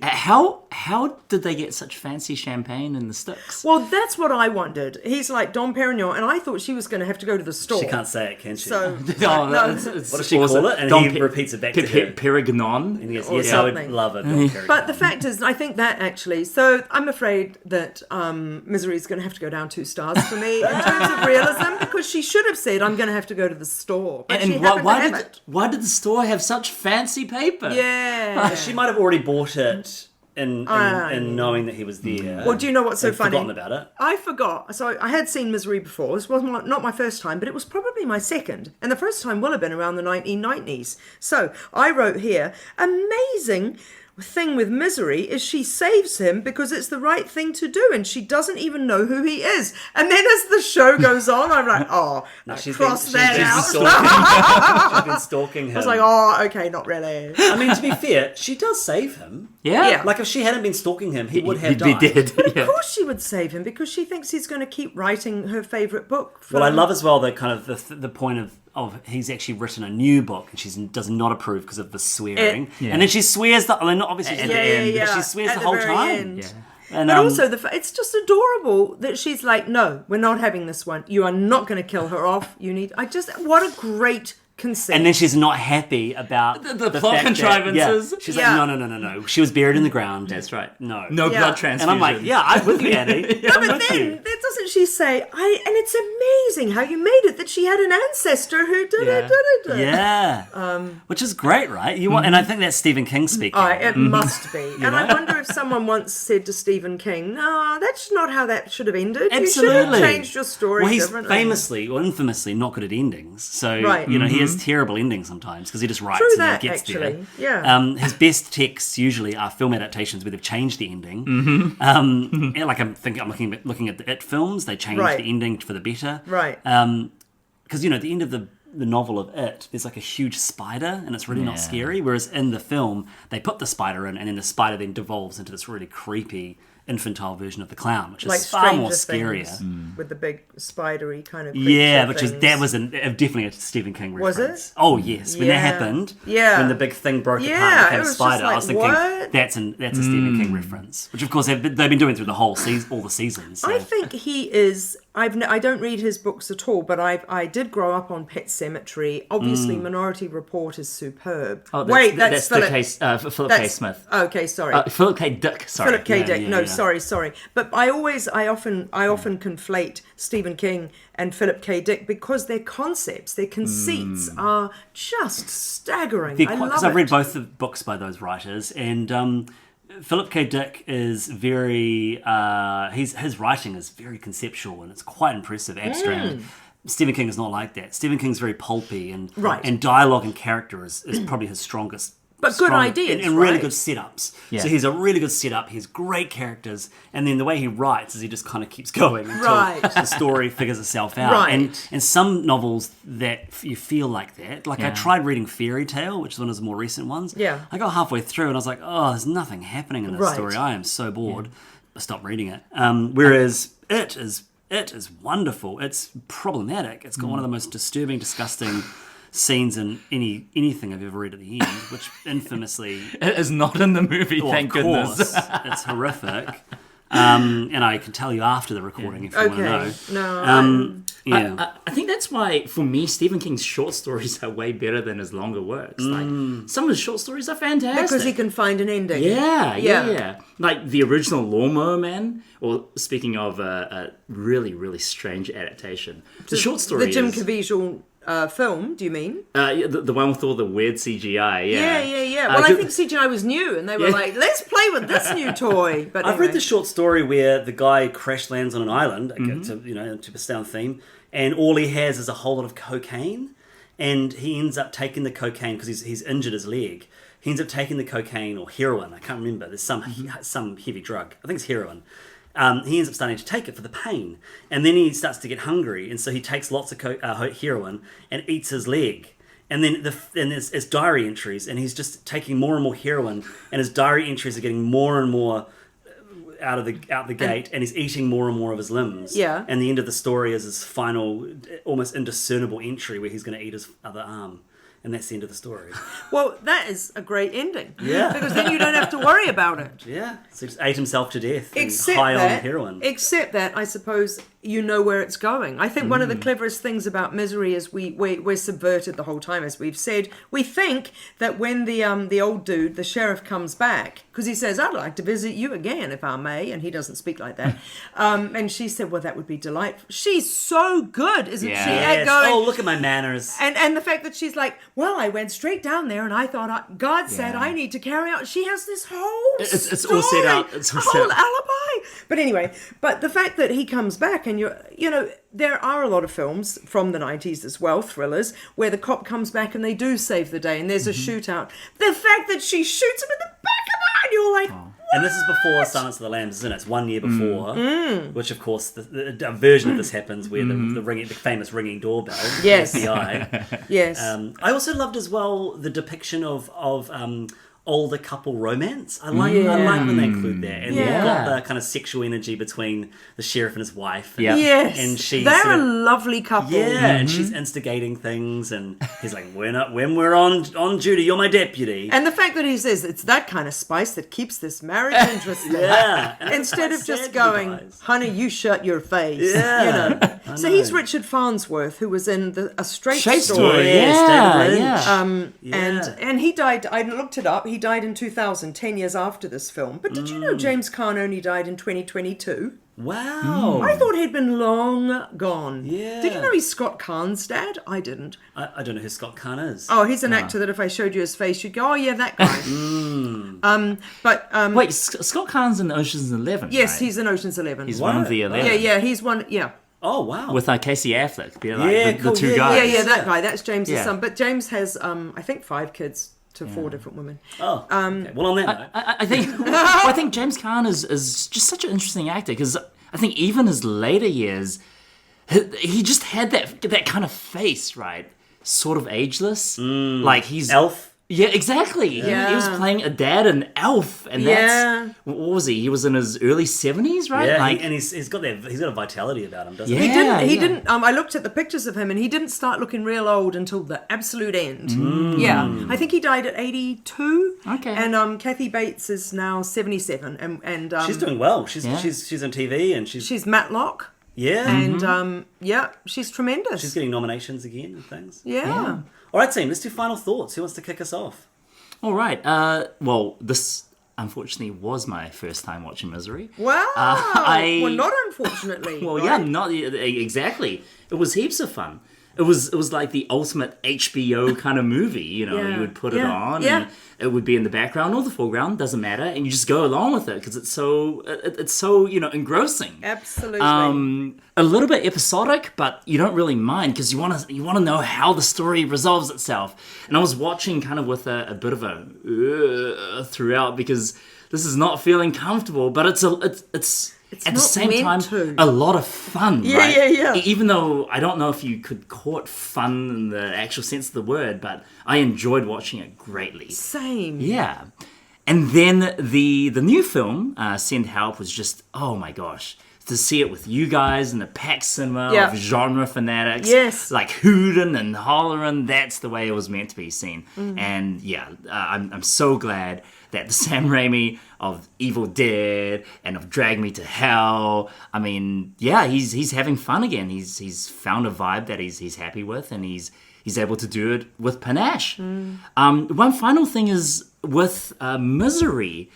How did they get such fancy champagne in the sticks? Well, that's what I wondered. He's like Dom Perignon, and I thought she was going to have to go to the store. She can't say it, can she? So, Oh, no. it's What does she call it? And he repeats it back to her. Perignon. And he goes, Or yes, I would something. love it. But the fact is, I think that actually, so I'm afraid that Misery is going to have to go down 2 stars for me in terms of realism, because she should have said, I'm going to have to go to the store. But she And happened to have it. why did the store have such fancy paper? Yeah. She might have already bought it in knowing that he was there. Well, do you know what's so and funny? Forgotten about it. I forgot. So I had seen Misery before. This was not my first time, but it was probably my second. And the first time will have been around the 1990s. So I wrote here, amazing thing with Misery is she saves him because it's the right thing to do, and she doesn't even know who he is. And then as the show goes on, I'm like, oh, cross that out. She's been stalking him. I was like, oh, okay, not really. I mean, to be fair, she does save him. Yeah. Like, if she hadn't been stalking him, he would have He'd died. be dead. But of Yeah. course she would save him because she thinks he's going to keep writing her favourite book. Well, I love as well the kind of the point of he's actually written a new book, and she does not approve because of the swearing. Yeah. And then she swears not obviously at the end, but she swears At the whole very time. end. Yeah. And, But also, it's just adorable that she's like, no, we're not having this one. You are not going to kill her off. What a great concept. and then she's not happy about The plot fact that- contrivances. She's Yeah. like, no. She was buried in the ground. That's right. No. No Yeah. blood transfusion. And I'm like, yeah, I'm with you, Annie. No, but then doesn't she say, and it's amazing how you made it that she had an ancestor who did it. Yeah. Which is great, right? And I think that's Stephen King speaking. It must be. And I wonder if someone once said to Stephen King, no, that's not how that should have ended. You should have Absolutely. changed your story Well, he's differently. famously or infamously not good at endings. So, Right. he has terrible endings sometimes because he just writes True and that, then gets actually. there. Yeah. His best texts usually are film adaptations where they've changed the ending. Like I'm looking at the It films, they changed Right. the ending for the better. Right. Because, at the end of the novel of It, there's like a huge spider and it's really not scary. Whereas in the film, they put the spider in and then the spider then devolves into this really creepy infantile version of the clown, which is Like far more Stranger scarier. Things with the big spidery kind of Yeah, creature that things. was definitely a Stephen King Was reference. it? Oh yes, when that Yeah. happened, Yeah. when the big thing broke apart Yeah, and became it a was just spider, I like, was thinking what? that's a Stephen King reference, which of course they've been doing through the whole all the seasons. So. I think he is. I don't read his books at all, but I did grow up on Pet Sematary. Obviously, Minority Report is superb. Oh, Wait, that's the Philip. case. Philip K. Smith. Okay, sorry. Philip K. Dick. Sorry. Philip K. Yeah, Dick. yeah, No, yeah. sorry. But I often conflate Stephen King and Philip K. Dick because their concepts, their conceits are just staggering. I love Because it. I've read both the books by those writers, and Philip K. Dick is very. His writing is very conceptual and it's quite impressive, abstract. Stephen King is not like that. Stephen King's very pulpy and Right. and dialogue and character is probably his strongest. But good ideas, and really right? good setups. Yeah. So he's a really good setup. He has great characters, and then the way he writes is he just kind of keeps going until Right. the story figures itself out. Right. And some novels that you feel like that. Like I Yeah. tried reading Fairy Tale, which is one of the more recent ones. Yeah. I got halfway through and I was like, oh, there's nothing happening in this Right. story. I am so bored. I stopped reading it. Whereas It is wonderful. It's problematic. It's got one of the most disturbing, disgusting scenes in anything I've ever read at the end, which infamously, It is not in the movie, well, thank of goodness. course, it's horrific. And I can tell you after the recording if you want to know. Okay. No. Yeah. I think that's why, for me, Stephen King's short stories are way better than his longer works. Like, some of his short stories are fantastic. because he can find an ending. Yeah. Like the original Lawnmower Man, or speaking of a really, really strange adaptation. The short story The Jim is... Caviezel film, do you mean? the one with all the weird CGI, Yeah. Well, I think CGI was new, and they were like, let's play with this new toy. But I've anyway. read the short story where the guy crash lands on an island, to stay on theme, and all he has is a whole lot of cocaine, and he ends up taking the cocaine because he's injured his leg. He ends up taking the cocaine or heroin. I can't remember. There's some heavy drug. I think it's heroin. He ends up starting to take it for the pain, and then he starts to get hungry, and so he takes lots of heroin and eats his leg. And then there's diary entries, and he's just taking more and more heroin, and his diary entries are getting more and more out the gate, and he's eating more and more of his limbs. Yeah. And the end of the story is his final, almost indiscernible entry where he's going to eat his other arm. And that's the end of the story. Well, that is a great ending. Yeah. Because then you don't have to worry about it. Yeah. So he just ate himself to death and Except high that, on heroin. Except that, I suppose, you know where it's going. I think one of the cleverest things about Misery is we're subverted the whole time, as we've said. We think that when the old dude, the sheriff, comes back, because he says, I'd like to visit you again, if I may, and he doesn't speak like that. And she said, well, that would be delightful. She's so good, isn't she? At Yes. going, Oh, look at my manners. And the fact that she's like, well, I went straight down there and I thought, God said I need to carry out. She has this whole It's all set story, up. It's all a set whole up. alibi. But anyway, the fact that he comes back and there are a lot of films from the 90s as well, thrillers, where the cop comes back and they do save the day and there's a shootout. The fact that she shoots him in the back of the eye and you're like, And this is before Silence of the Lambs, isn't it? It's 1 year before, which of course a version of this happens where the famous ringing doorbell, Yes. FBI. yes. I also loved as well the depiction of older couple romance. I like when they include that. And you've got the kind of sexual energy between the sheriff and his wife. And, Yes, and she's they're sort a of, lovely couple. and she's instigating things, and he's like, when we're on duty, you're my deputy. And the fact that he says it's that kind of spice that keeps this marriage interesting. And Instead it's of quite just sad, going, you guys. honey, you shut your face. Yeah. You know. I So know. he's Richard Farnsworth, who was in A Straight Straight Story. Story, David Lynch. And he died, I looked it up, he died in 2000, 10 years after this film. But did you know James Caan only died in 2022? Wow. I thought he'd been long gone. Yeah. Did you know he's Scott Caan's dad? I didn't. I don't know who Scott Caan is. Oh, he's an actor that if I showed you his face, you'd go, oh yeah, that guy. Wait, Scott Caan's in Ocean's 11, Yes, right? he's in Ocean's 11. He's one of the 11. Yeah, he's one, yeah. Oh, wow. With Casey Affleck. They're Yeah, the cool, two yeah, guys. Yeah, that guy. That's James's Yeah. son. But James has, I think, 5 kids to 4 different women. Oh, okay. Well, on that note. I think I think James Caan is just such an interesting actor because I think even his later years, he just had that kind of face, right? Sort of ageless, like he's Elf. Yeah, exactly. He was playing a dad in Elf, and that's what was he? He was in his early 70s, right? Yeah, Like, and he's got a vitality about him, doesn't Yeah. he? He didn't. I looked at the pictures of him, and he didn't start looking real old until the absolute end. Yeah, I think he died at 82. Okay. And Kathy Bates is now 77, and She's doing well. She's Yeah. she's on TV, and she's Matlock, yeah, and she's tremendous. she's getting nominations again and things. yeah. All right, team. Let's do final thoughts. Who wants to kick us off? all right. Well, this unfortunately was my first time watching Misery. Wow. Well, not unfortunately. Well, right? yeah, not exactly. It was heaps of fun. It was like the ultimate HBO kind of movie. You know, Yeah. you would put it Yeah. on, Yeah. and it would be in the background or the foreground, doesn't matter, and you just go along with it because it's so engrossing. Absolutely. A little bit episodic, but you don't really mind because you want to know how the story resolves itself. And I was watching kind of with a bit of a throughout because this is not feeling comfortable, but it's at the not same meant time to. a lot of fun. Yeah, right? yeah. Even though I don't know if you could call it fun in the actual sense of the word, but I enjoyed watching it greatly. Same. Yeah. And then the new film, Send Help, was just, oh my gosh. To see it with you guys in the packed cinema Yeah. of genre fanatics. Yes. Like hooting and hollering, that's the way it was meant to be seen. And yeah, I'm so glad that the Sam Raimi of Evil Dead and of Drag Me to Hell, I mean, yeah, he's having fun again. He's found a vibe that he's happy with, and he's able to do it with panache. One final thing is with Misery.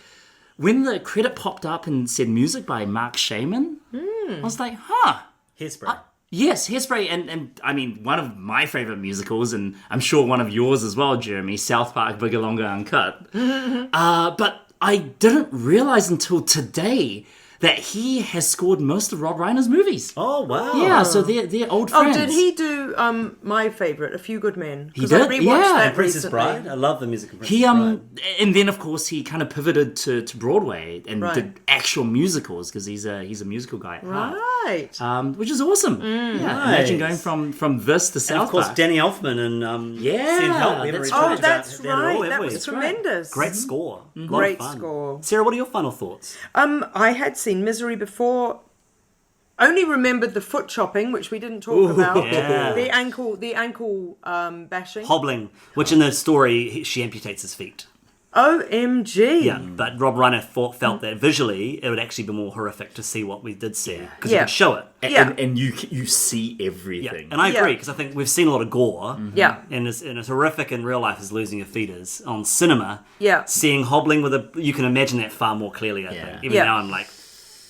When the credit popped up and said music by Mark Shaman, I was like, huh. Hairspray. Yes, Hairspray, and I mean, one of my favourite musicals, and I'm sure one of yours as well, Jeremy, South Park Bigger Uncut. But I didn't realise until today that he has scored most of Rob Reiner's movies. Oh, wow. Yeah, so they're old Oh, friends. did he do my favourite, A Few Good Men? He 'Cause I did, rewatched yeah. that Princess recently. Bride. I love the music of Princess He Bride. and then of course he kind of pivoted to Broadway and Right. did actual musicals because he's a musical guy at heart. Right. Which is awesome. Yeah, imagine going from this to South And of course, Park. Danny Elfman and Yeah, Send Help. We haven't that's really Oh, talked that's about that at all, right. have That we? was tremendous. Great score. Lot Great of fun. score. Sarah, what are your final thoughts? I had seen Misery before. Only remembered the foot chopping, which we didn't talk about. yeah. The ankle bashing. Hobbling, which in the story, she amputates his feet. OMG. Yeah, but Rob Reiner felt that visually it would actually be more horrific to see what we did see because you Yeah. could show it. Yeah. And you see Yeah, everything. and I Yeah. agree because I think we've seen a lot of gore. Yeah. And as horrific in real life as losing your feet is on cinema. Yeah. Seeing hobbling with you can imagine that far more clearly. I think even Yeah. now I'm like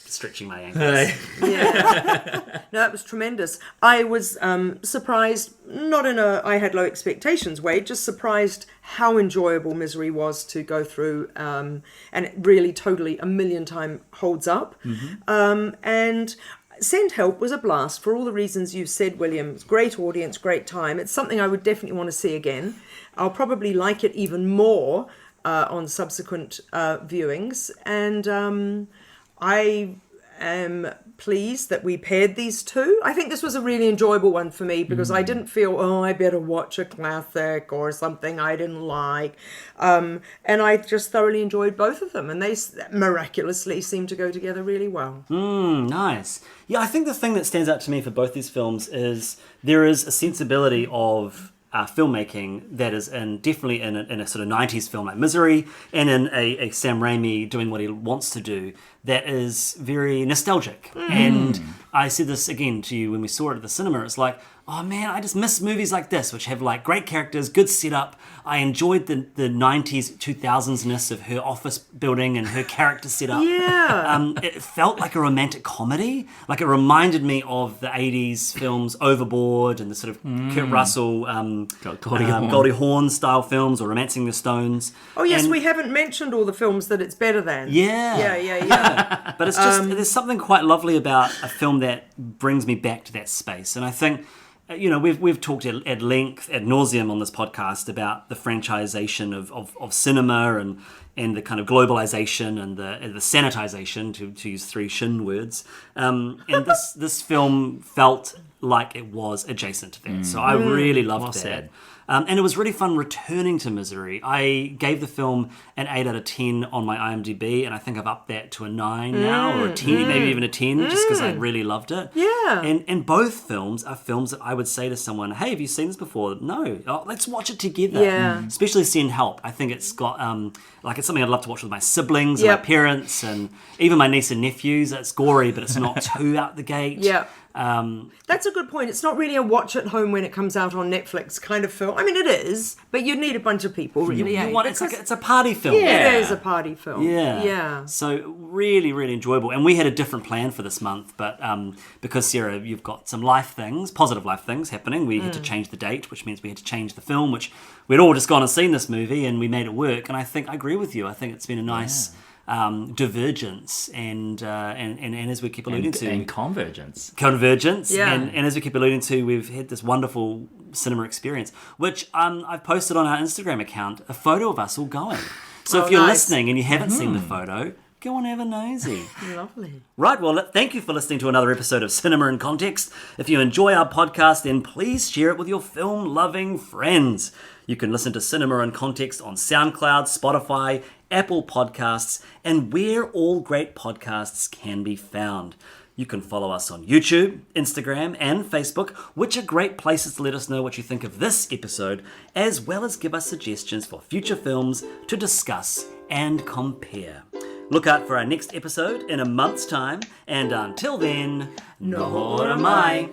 stretching my ankles. No, that was tremendous. I was surprised, not in a I had low expectations way, just surprised how enjoyable Misery was to go through, and it really totally a million time holds up. And Send Help was a blast for all the reasons you said, William. It's great audience, great time. It's something I would definitely want to see again. I'll probably like it even more on subsequent viewings. And I am pleased that we paired these two. I think this was a really enjoyable one for me because I didn't feel, I better watch a classic or something I didn't like. And I just thoroughly enjoyed both of them, and they miraculously seem to go together really well. Nice. Yeah, I think the thing that stands out to me for both these films is there is a sensibility of filmmaking that is definitely in a sort of 90s film like Misery, and in a Sam Raimi doing what he wants to do that is very nostalgic. And I said this again to you when we saw it at the cinema. It's like, oh man, I just miss movies like this, which have like great characters, good setup. I enjoyed the 90s, 2000s-ness of her office building and her character setup. Yeah. It felt like a romantic comedy. Like it reminded me of the 80s films Overboard and the sort of Kurt Russell, Goldie Hawn style films, or Romancing the Stones. Oh yes, And- we haven't mentioned all the films that it's better than. Yeah. But it's just, there's something quite lovely about a film that brings me back to that space. And I think, we've talked at length, ad nauseum on this podcast about the franchisation of cinema and the kind of globalization and the sanitization, to use three Shin words. And this film felt like it was adjacent to that. So I really loved that. Said. And it was really fun returning to Misery. I gave the film an 8 out of 10 on my IMDb, and I think I've upped that to a 9 now, or a 10, maybe even a 10, just because I really loved it. Yeah. And both films are films that I would say to someone, hey, have you seen this before? No. Oh, let's watch it together. Yeah. Especially Send Help. I think it's got, it's something I'd love to watch with my siblings and my parents and even my niece and nephews. It's gory, but it's not too out the gate. Yeah. That's a good point. It's not really a watch at home when it comes out on Netflix kind of film. I mean, it is, but you need a bunch of people. It's a party film. Yeah, it is a party film. Yeah. So really, really enjoyable. And we had a different plan for this month, but because Sarah, you've got some positive life things happening, we had to change the date, which means we had to change the film, which we'd all just gone and seen this movie, and we made it work. And I agree with you. I think it's been a nice divergence and as we keep alluding to, and convergence, yeah. and as we keep alluding to, we've had this wonderful cinema experience, which I've posted on our Instagram account a photo of us all going. So if you're listening and you haven't seen the photo, go and have a nosy. Lovely. Right, well, thank you for listening to another episode of Cinema in Context. If you enjoy our podcast, then please share it with your film-loving friends. You can listen to Cinema in Context on SoundCloud, Spotify, Apple Podcasts, and where all great podcasts can be found. You can follow us on YouTube, Instagram, and Facebook, which are great places to let us know what you think of this episode, as well as give us suggestions for future films to discuss and compare. Look out for our next episode in a month's time, and until then, nor am I.